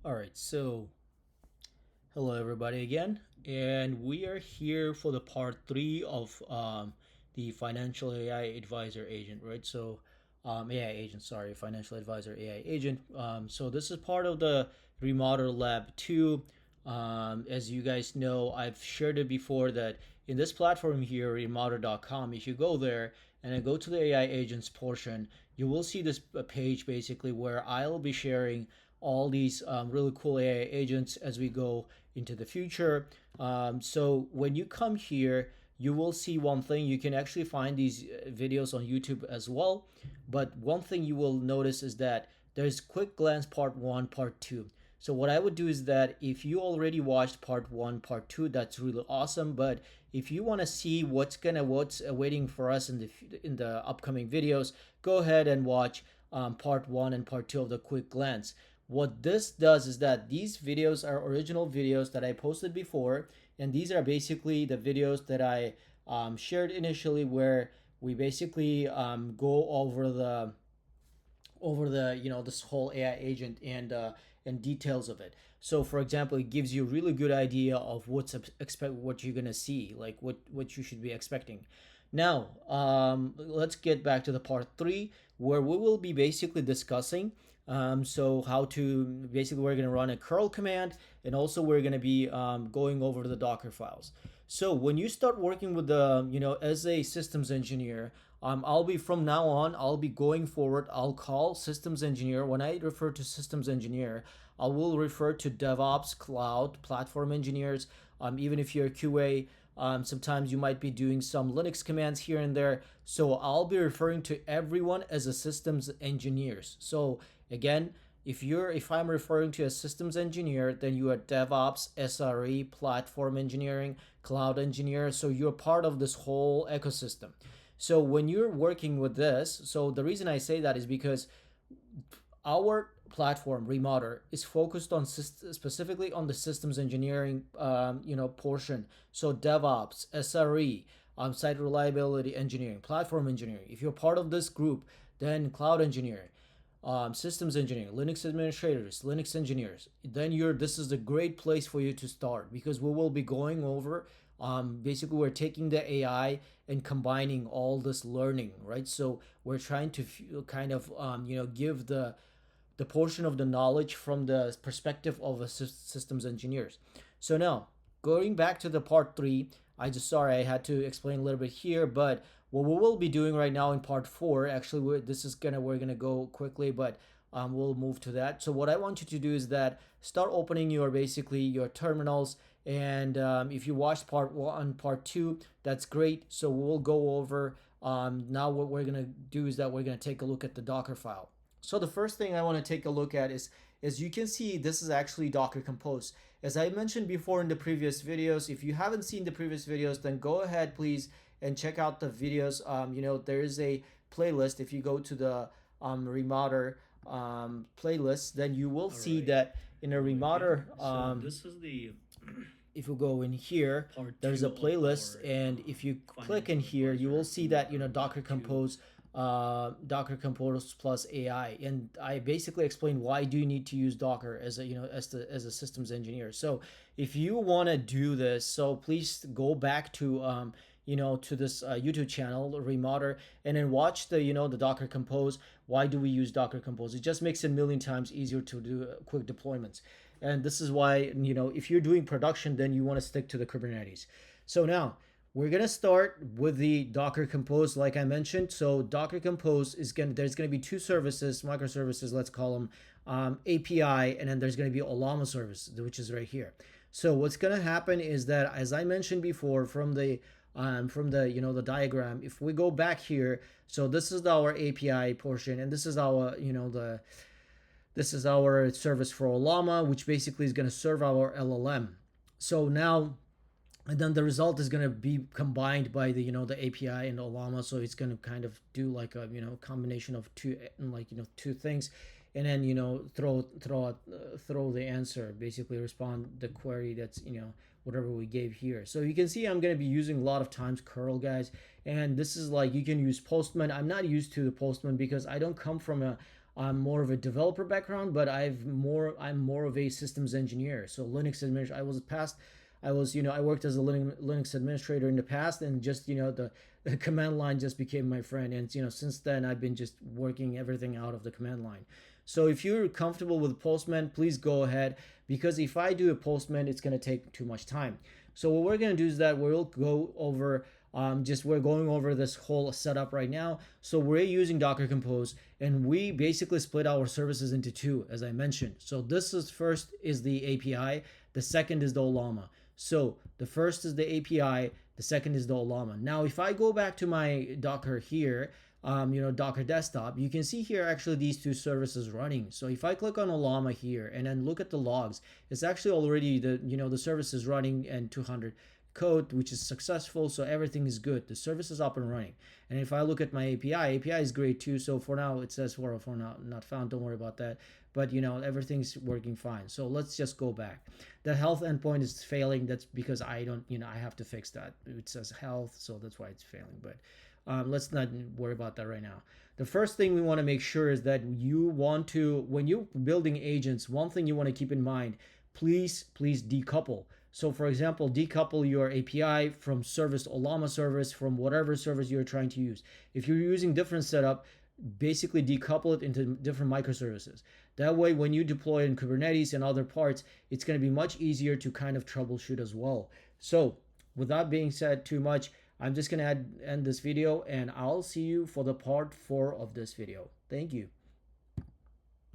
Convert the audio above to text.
All right, so hello everybody again, and we are here for the part three of the financial AI advisor agent, right? AI agent, sorry, financial advisor AI agent. So this is part of the Remoder Lab 2. As you guys know, I've shared it before that in this platform here, remoder.com, if you go there and then go to the AI agents portion, you will see this page basically where I'll be sharing all these really cool AI agents as we go into the future. So when you come here, you will see one thing. You can actually find these videos on YouTube as well. But one thing you will notice is that there's quick glance part one, part two. So what I would do is that if you already watched part one, part two, that's really awesome. But if you want to see what's waiting for us in the upcoming videos, go ahead and watch part one and part two of the quick glance. What this does is that these videos are original videos that I posted before, and these are basically the videos that I shared initially, where we basically go over the this whole AI agent and details of it. So, for example, it gives you a really good idea of what you're gonna see, like what you should be expecting. Now, let's get back to the part three, where we will be basically discussing. So how to basically we're gonna run a curl command, and also we're gonna be going over the Docker files. So when you start working with as a systems engineer, I'll be from now on, I'll be going forward, I'll call systems engineer. When I refer to systems engineer, I will refer to DevOps, cloud, platform engineers. Even if you're a QA, sometimes you might be doing some Linux commands here and there. So I'll be referring to everyone as a systems engineers. So again, if I'm referring to a systems engineer, then you are DevOps, SRE, platform engineering, cloud engineer. So you're part of this whole ecosystem. So when you're working with this, so the reason I say that is because our platform Remoder is focused on specifically on the systems engineering portion. So DevOps, SRE, site reliability engineering, platform engineering. If you're part of this group, then cloud engineering, systems engineering, Linux administrators, Linux engineers, then this is a great place for you to start, because we will be going over basically we're taking the AI and combining all this learning, right? So we're trying to kind of give the portion of the knowledge from the perspective of a systems engineers. So now, going back to the part three, I had to explain a little bit here, but what we will be doing right now in part four, actually, we're gonna go quickly, but we'll move to that. So what I want you to do is that start opening your terminals, and if you watched part one, part two, that's great. So we'll go over now. What we're gonna do is that we're gonna take a look at the Docker file. So the first thing I want to take a look at is you can see this is actually Docker Compose. As I mentioned before in the previous videos, if you haven't seen the previous videos, then go ahead please and check out the videos. There is a playlist. If you go to the Remoder playlist, then you will see that in a Remoder. This is the If you go in here, part there's a two of playlist, our and if you click in financial here, you will advisor see that part two. Docker Compose plus AI, and I basically explain why do you need to use Docker as a systems engineer. So if you want to do this, so please go back to to this YouTube channel Remoder, and then watch the Docker Compose. Why do we use Docker Compose? It just makes it a million times easier to do quick deployments, and this is why if you're doing production, then you want to stick to the Kubernetes. So now we're gonna start with the Docker Compose, like I mentioned. So Docker Compose there's gonna be two services, microservices, let's call them, API, and then there's gonna be Ollama service, which is right here. So what's gonna happen is that, as I mentioned before, from the the diagram, if we go back here, so this is our API portion, and this is our this is our service for Ollama, which basically is going to serve our LLM. So now, and then the result is going to be combined by the API and Ollama. So it's going to kind of do like a combination of two things, and then throw the answer, basically respond the query that's whatever we gave here. So you can see I'm going to be using a lot of times curl, guys, and this is like, you can use Postman. I'm not used to the Postman because I don't come from I'm more of a developer background, but I'm more of a systems engineer. So Linux administrator. I worked as a Linux administrator in the past, and just the command line just became my friend. And since then I've been just working everything out of the command line. So if you're comfortable with Postman, please go ahead, because if I do a Postman, it's going to take too much time. So what we're going to do is that we'll go over we're going over this whole setup right now. So we're using Docker Compose, and we basically split our services into two, as I mentioned. So this is first is the API, the second is the Ollama. So the first is the API, the second is the Ollama. Now, if I go back to my Docker here, Docker desktop, you can see here actually these two services running. So if I click on Ollama here and then look at the logs, it's actually already the service is running and 200 code, which is successful. So everything is good. The service is up and running. And if I look at my API is great too. So for now, it says for now not found. Don't worry about that. But everything's working fine. So let's just go back. The health endpoint is failing. That's because I don't, I have to fix that. It says health, so that's why it's failing. But let's not worry about that right now. The first thing we want to make sure is that when you're building agents, one thing you want to keep in mind, please decouple. So for example, decouple your API from service, Ollama service, from whatever service you're trying to use. If you're using different setup, basically decouple it into different microservices. That way, when you deploy in Kubernetes and other parts, it's going to be much easier to kind of troubleshoot as well. So with that being said too much, I'm just going to end this video, and I'll see you for the part 4 of this video. Thank you.